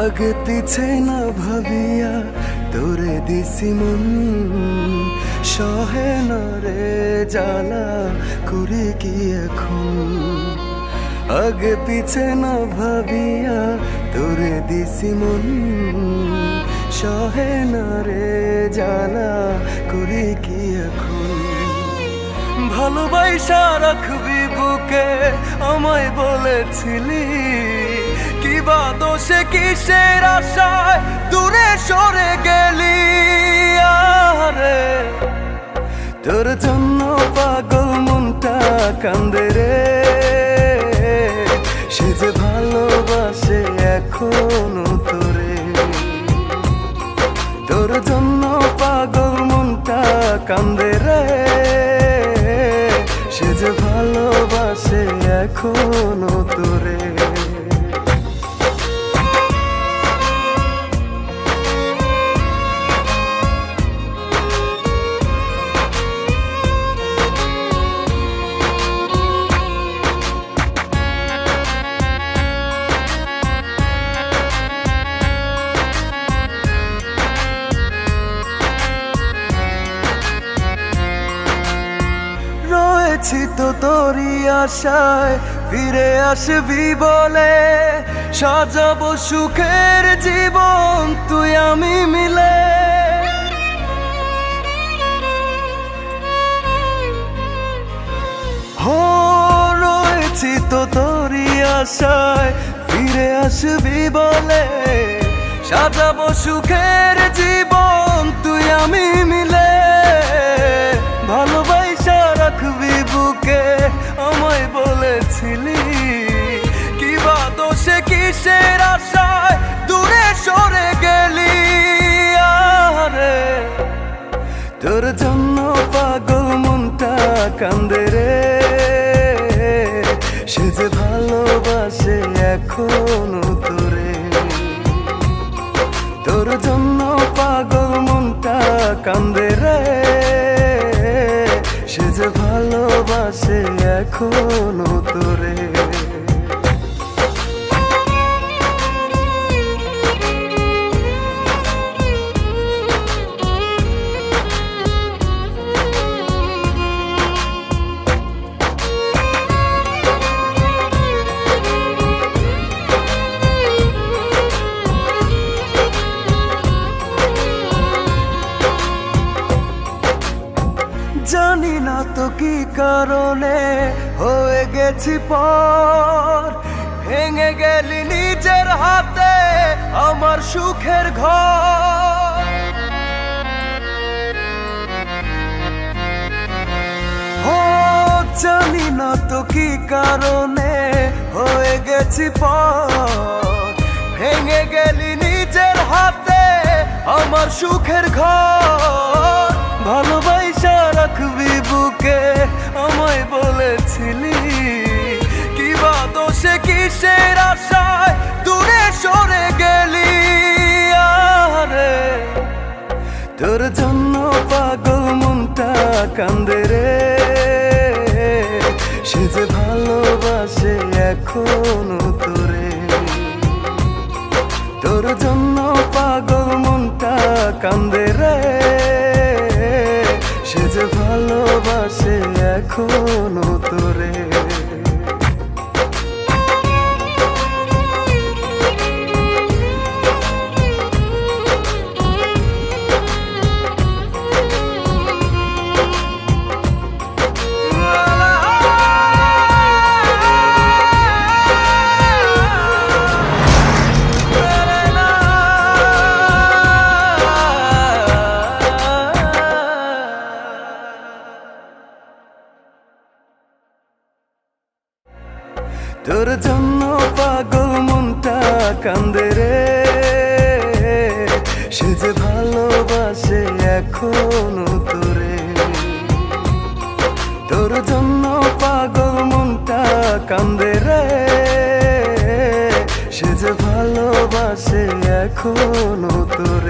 আগে পিছে না ভাবিয়া তোরে দিছি মন, সহে না রে জ্বালা করি কি এখন। আগে পিছে না ভাবিয়া তোরে দিছি মন, সহে না রে জ্বালা করি কি এখন। ভালোবাসা রাখবি বুকে আমায় বলেছিলি, কিবা দোষে কিসের আশায় দূরে সরে গেলি। আরে তোর জন্য পাগল মনটা কান্দে রে, সে যে ভালোবাসে এখনো তোরে। তোর জন্য পাগল মনটা কান্দে রে, সে যে ভালোবাসে এখনো তোরে। রয়েছি তো তোরই আশায় ফিরে আসবি বলে, সাজাবো সুখের জীবন তুই আমি মিলে। রয়েছি তো তোরই আশায় ফিরে আসবি বলে, সাজাবো সুখের জীবন তুই আমি মিলে। ভালোবাসা রাখবি বুকে আমায় বলেছিলি, কিবা দোষে কিসের আশায় দূরে সরে গেলি। আরে তোর জন্য পাগল মনটা কান্দে রে, সে যে ভালোবাসে এখনো তোরে। তোর জন্য পাগল মনটা কান্দে রে, সে যে ভালোবাসে এখনো তোরে। জানি না তো কি কারণে হয়ে গেছি পর, ভেঙে গেলি নিজের হাতে আমার সুখের ঘর। জানি না তো কি কারণে হয়ে গেছি পর, ভেঙে গেলি নিজের হাতে আমার সুখের ঘর। ভালোবাসা রাখবি বুকে আমায় বলেছিলি, কিবা দোষে কিসের আশায় দূরে সরে গেলি। আরে তোর জন্য পাগল মনটা কান্দে রে, সে যে ভালোবাসে এখনো তোরে। তোর জন্য পাগল মনটা কান্দে রে, সে যে ভালোবাসে এখনো তোরে। তোর জন্য পাগল মনটা কান্দে রে, সে যে ভালোবাসে এখনো তোরে। তোর জন্য পাগল মনটা কান্দে রে, সে যে ভালোবাসে এখনো তোরে।